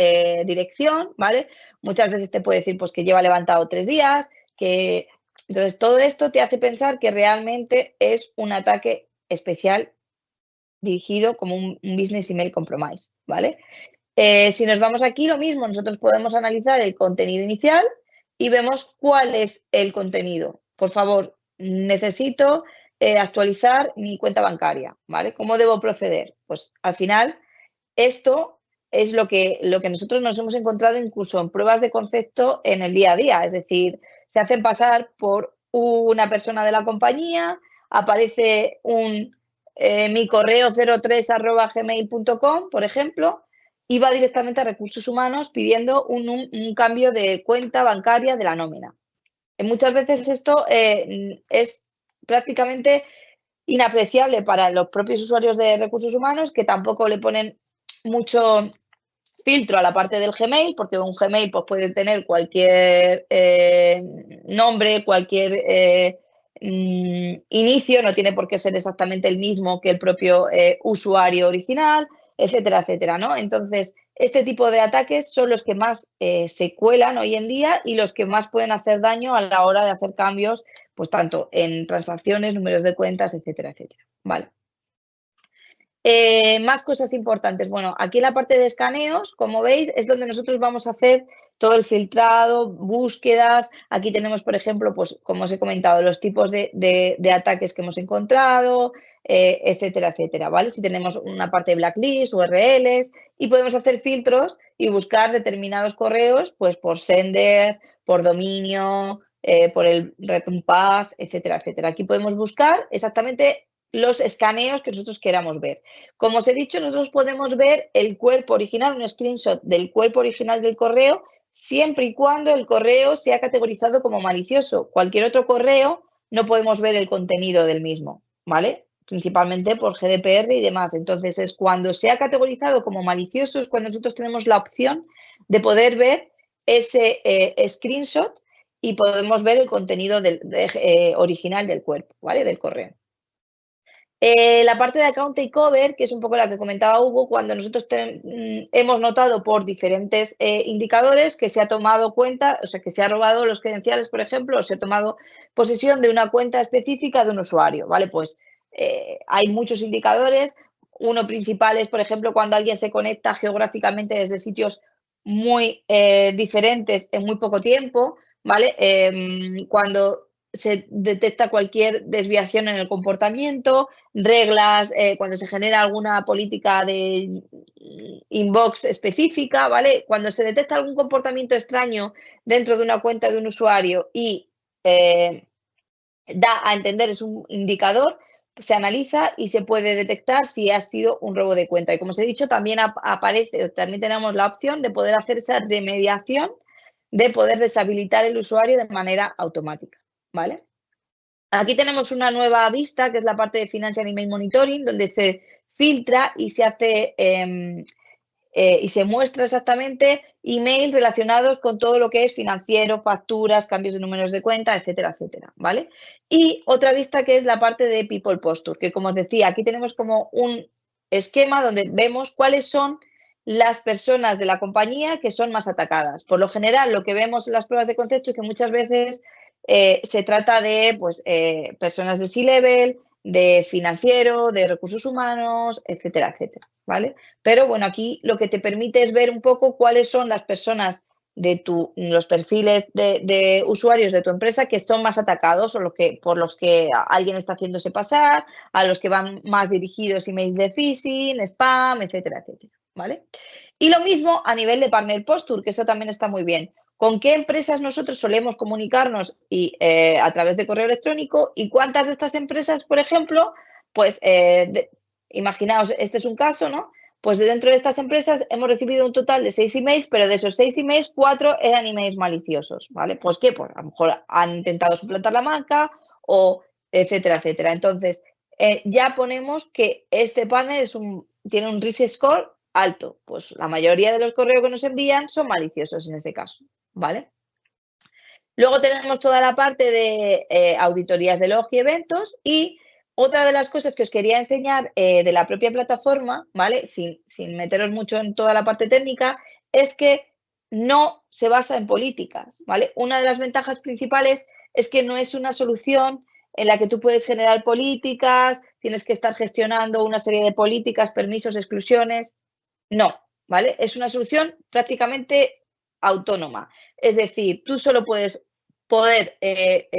dirección, ¿vale? Muchas veces te puede decir pues, que lleva levantado 3 días, que... Entonces, todo esto te hace pensar que realmente es un ataque especial dirigido como un Business Email Compromise, ¿vale? Si nos vamos aquí, lo mismo, nosotros podemos analizar el contenido inicial y vemos cuál es el contenido. Por favor, necesito actualizar mi cuenta bancaria, ¿vale? ¿Cómo debo proceder? Pues al final, esto es lo que nosotros nos hemos encontrado incluso en pruebas de concepto en el día a día. Es decir, se hacen pasar por una persona de la compañía, aparece mi correo 03@gmail.com, por ejemplo, y va directamente a recursos humanos pidiendo un cambio de cuenta bancaria de la nómina. Muchas veces esto es prácticamente inapreciable para los propios usuarios de recursos humanos, que tampoco le ponen mucho filtro a la parte del Gmail, porque un Gmail pues, puede tener cualquier nombre, cualquier inicio, no tiene por qué ser exactamente el mismo que el propio usuario original, etcétera, etcétera, ¿no? Entonces, este tipo de ataques son los que más se cuelan hoy en día y los que más pueden hacer daño a la hora de hacer cambios, pues tanto en transacciones, números de cuentas, etcétera, etcétera. Vale. Más cosas importantes. Bueno, aquí en la parte de escaneos, como veis, es donde nosotros vamos a hacer todo el filtrado, búsquedas. Aquí tenemos, por ejemplo, pues como os he comentado, los tipos de ataques que hemos encontrado, etcétera, etcétera, ¿vale? Si tenemos una parte de blacklist, URLs, y podemos hacer filtros y buscar determinados correos, pues por sender, por dominio, por el return path, etcétera, etcétera. Aquí podemos buscar exactamente los escaneos que nosotros queramos ver. Como os he dicho, nosotros podemos ver el cuerpo original, un screenshot del cuerpo original del correo, siempre y cuando el correo sea categorizado como malicioso. Cualquier otro correo no podemos ver el contenido del mismo, ¿vale? Principalmente por GDPR y demás. Entonces, es cuando sea categorizado como malicioso, es cuando nosotros tenemos la opción de poder ver ese screenshot y podemos ver el contenido original del cuerpo, ¿vale? Del correo. La parte de account takeover, que es un poco la que comentaba Hugo, cuando nosotros hemos notado por diferentes indicadores que se ha tomado cuenta, o sea, que se ha robado los credenciales, por ejemplo, o se ha tomado posesión de una cuenta específica de un usuario, ¿vale? Pues hay muchos indicadores. Uno principal es, por ejemplo, cuando alguien se conecta geográficamente desde sitios muy diferentes en muy poco tiempo, ¿vale? Cuando se detecta cualquier desviación en el comportamiento, reglas, cuando se genera alguna política de inbox específica, ¿vale? Cuando se detecta algún comportamiento extraño dentro de una cuenta de un usuario y da a entender, es un indicador, se analiza y se puede detectar si ha sido un robo de cuenta. Y como os he dicho, también aparece, también tenemos la opción de poder hacer esa remediación, de poder deshabilitar el usuario de manera automática, ¿vale? Aquí tenemos una nueva vista, que es la parte de Financial Email Monitoring, donde se filtra y se hace y se muestra exactamente emails relacionados con todo lo que es financiero, facturas, cambios de números de cuenta, etcétera, etcétera, ¿vale? Y otra vista que es la parte de People Posture, que como os decía, aquí tenemos como un esquema donde vemos cuáles son las personas de la compañía que son más atacadas. Por lo general, lo que vemos en las pruebas de concepto es que muchas veces se trata de pues, personas de C-level, de financiero, de recursos humanos, etcétera, etcétera, ¿vale? Pero bueno, aquí lo que te permite es ver un poco cuáles son las personas de los perfiles de usuarios de tu empresa que son más atacados o por los que alguien está haciéndose pasar, a los que van más dirigidos emails de phishing, spam, etcétera, etcétera, ¿vale? Y lo mismo a nivel de Partner Posture, que eso también está muy bien. ¿Con qué empresas nosotros solemos comunicarnos a través de correo electrónico y cuántas de estas empresas, por ejemplo, pues imaginaos, este es un caso, ¿no? Pues dentro de estas empresas hemos recibido un total de 6 emails, pero de esos 6 emails, 4 eran emails maliciosos, ¿vale? Pues ¿qué? Pues a lo mejor han intentado suplantar la marca o etcétera, etcétera. Entonces, ya ponemos que este panel tiene un risk score alto. Pues la mayoría de los correos que nos envían son maliciosos en ese caso, ¿vale? Luego tenemos toda la parte de auditorías de log y eventos y otra de las cosas que os quería enseñar de la propia plataforma, ¿vale? Sin meteros mucho en toda la parte técnica, es que no se basa en políticas, ¿vale? Una de las ventajas principales es que no es una solución en la que tú puedes generar políticas, tienes que estar gestionando una serie de políticas, permisos, exclusiones. No, ¿vale? Es una solución prácticamente autónoma. Es decir, tú solo puedes poder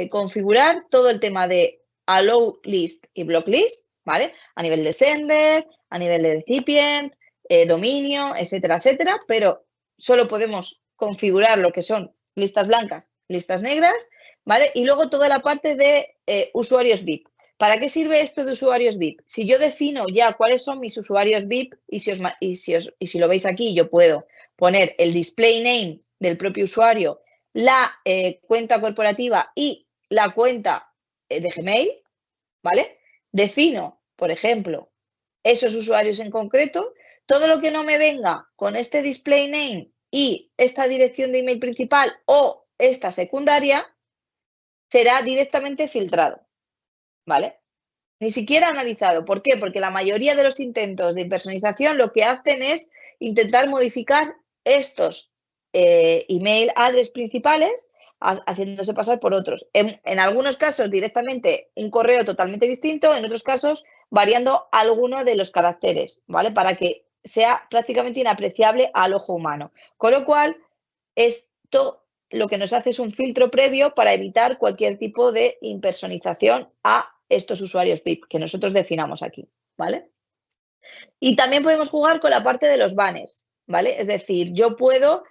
configurar todo el tema de allow list y block list, ¿vale? A nivel de sender, a nivel de recipient, dominio, etcétera, etcétera, pero solo podemos configurar lo que son listas blancas, listas negras, ¿vale? Y luego toda la parte de usuarios VIP. ¿Para qué sirve esto de usuarios VIP? Si yo defino ya cuáles son mis usuarios VIP y si lo veis aquí, yo puedo poner el display name del propio usuario, la cuenta corporativa y la cuenta de Gmail, ¿vale? Defino, por ejemplo, esos usuarios en concreto. Todo lo que no me venga con este display name y esta dirección de email principal o esta secundaria será directamente filtrado, ¿vale? Ni siquiera analizado. ¿Por qué? Porque la mayoría de los intentos de impersonalización lo que hacen es intentar modificar estos email address principales haciéndose pasar por otros. En algunos casos directamente un correo totalmente distinto, en otros casos variando alguno de los caracteres, ¿vale? Para que sea prácticamente inapreciable al ojo humano. Con lo cual, esto lo que nos hace es un filtro previo para evitar cualquier tipo de impersonización a estos usuarios VIP que nosotros definamos aquí, ¿vale? Y también podemos jugar con la parte de los banners. ¿vale? Es decir, yo puedo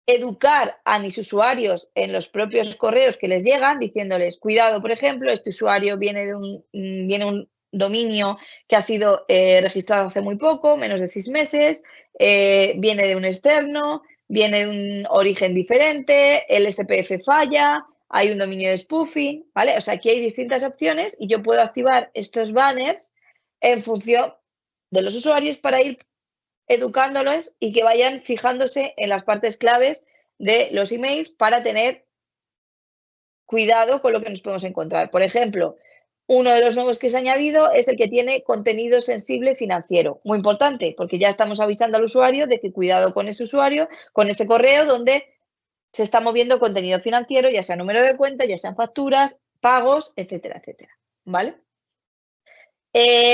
educar a mis usuarios en los propios correos que les llegan, diciéndoles, cuidado, por ejemplo, este usuario viene de un dominio que ha sido registrado hace muy poco, menos de 6 meses, viene de un externo, viene de un origen diferente, el SPF falla, hay un dominio de spoofing, ¿vale? O sea, aquí hay distintas opciones y yo puedo activar estos banners en función de los usuarios para ir educándolos y que vayan fijándose en las partes claves de los emails para tener cuidado con lo que nos podemos encontrar. Por ejemplo, uno de los nuevos que se ha añadido es el que tiene contenido sensible financiero. Muy importante, porque ya estamos avisando al usuario de que cuidado con ese usuario, con ese correo donde se está moviendo contenido financiero, ya sea número de cuenta, ya sean facturas, pagos, etcétera, etcétera. ¿Vale?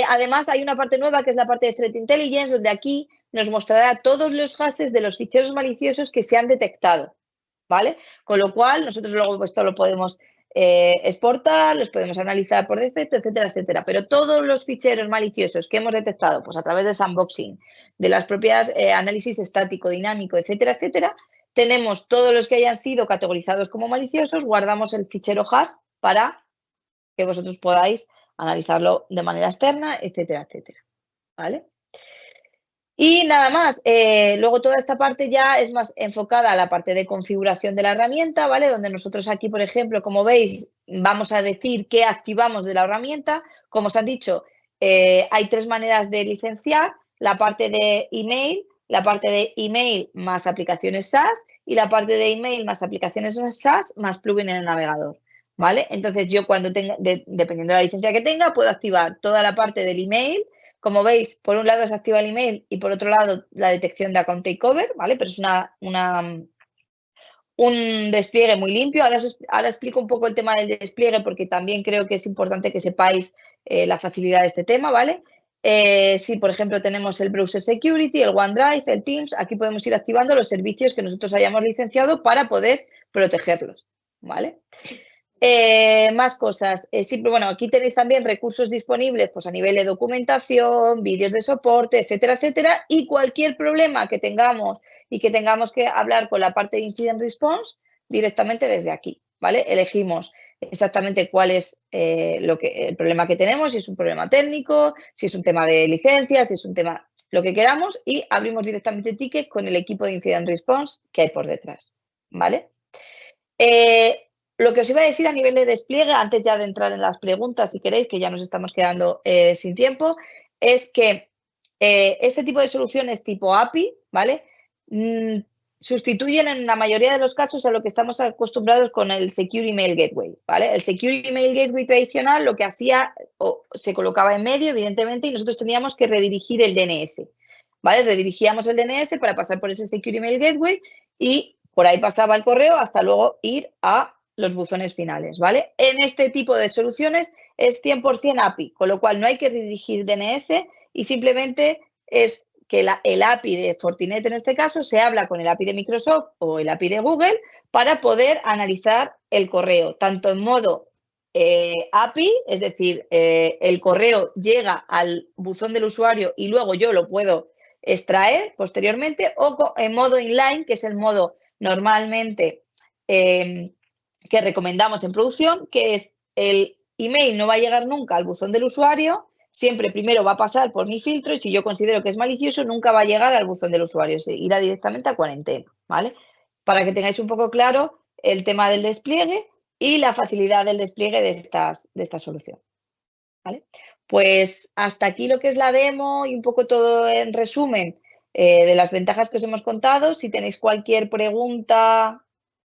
Además, hay una parte nueva que es la parte de Threat Intelligence, donde aquí nos mostrará todos los hashes de los ficheros maliciosos que se han detectado, ¿vale? Con lo cual, nosotros luego esto lo podemos exportar, los podemos analizar por defecto, etcétera, etcétera. Pero todos los ficheros maliciosos que hemos detectado, pues a través de sandboxing, de las propias análisis estático, dinámico, etcétera, etcétera, tenemos todos los que hayan sido categorizados como maliciosos, guardamos el fichero hash para que vosotros podáis analizarlo de manera externa, etcétera, etcétera. ¿Vale? Y nada más, luego toda esta parte ya es más enfocada a la parte de configuración de la herramienta, ¿vale? Donde nosotros aquí, por ejemplo, como veis, vamos a decir qué activamos de la herramienta. Como os han dicho, hay 3 maneras de licenciar, la parte de email, la parte de email más aplicaciones SaaS y la parte de email más aplicaciones SaaS más plugin en el navegador. ¿Vale? Entonces yo cuando tenga, dependiendo de la licencia que tenga, puedo activar toda la parte del email. Como veis, por un lado se activa el email y por otro lado la detección de account takeover, ¿vale? Pero es un despliegue muy limpio. Ahora explico un poco el tema del despliegue porque también creo que es importante que sepáis la facilidad de este tema, ¿vale? Si, por ejemplo, tenemos el Browser Security, el OneDrive, el Teams, aquí podemos ir activando los servicios que nosotros hayamos licenciado para poder protegerlos, ¿vale? Más cosas. Bueno, aquí tenéis también recursos disponibles pues, a nivel de documentación, vídeos de soporte, etcétera, etcétera. Y cualquier problema que tengamos y que tengamos que hablar con la parte de Incident Response directamente desde aquí, ¿vale? Elegimos exactamente cuál es el problema que tenemos, si es un problema técnico, si es un tema de licencias, si es un tema, lo que queramos, y abrimos directamente ticket con el equipo de Incident Response que hay por detrás, ¿vale? Lo que os iba a decir a nivel de despliegue, antes ya de entrar en las preguntas, si queréis, que ya nos estamos quedando sin tiempo, es que este tipo de soluciones tipo API, ¿vale? Sustituyen en la mayoría de los casos a lo que estamos acostumbrados con el Secure Email Gateway, ¿vale? El Secure Email Gateway tradicional lo que hacía, se colocaba en medio, evidentemente, y nosotros teníamos que redirigir el DNS, ¿vale? Redirigíamos el DNS para pasar por ese Secure Email Gateway y por ahí pasaba el correo hasta luego ir a los buzones finales, ¿vale? En este tipo de soluciones es 100% API, con lo cual no hay que dirigir DNS y simplemente es que el API de Fortinet en este caso se habla con el API de Microsoft o el API de Google para poder analizar el correo, tanto en modo API, es decir, el correo llega al buzón del usuario y luego yo lo puedo extraer posteriormente, o en modo inline, que es el modo normalmente que recomendamos en producción, que es el email no va a llegar nunca al buzón del usuario, siempre primero va a pasar por mi filtro y si yo considero que es malicioso, nunca va a llegar al buzón del usuario, se irá directamente a cuarentena, ¿vale? Para que tengáis un poco claro el tema del despliegue y la facilidad del despliegue de esta solución, ¿vale? Pues hasta aquí lo que es la demo y un poco todo en resumen de las ventajas que os hemos contado. Si tenéis cualquier pregunta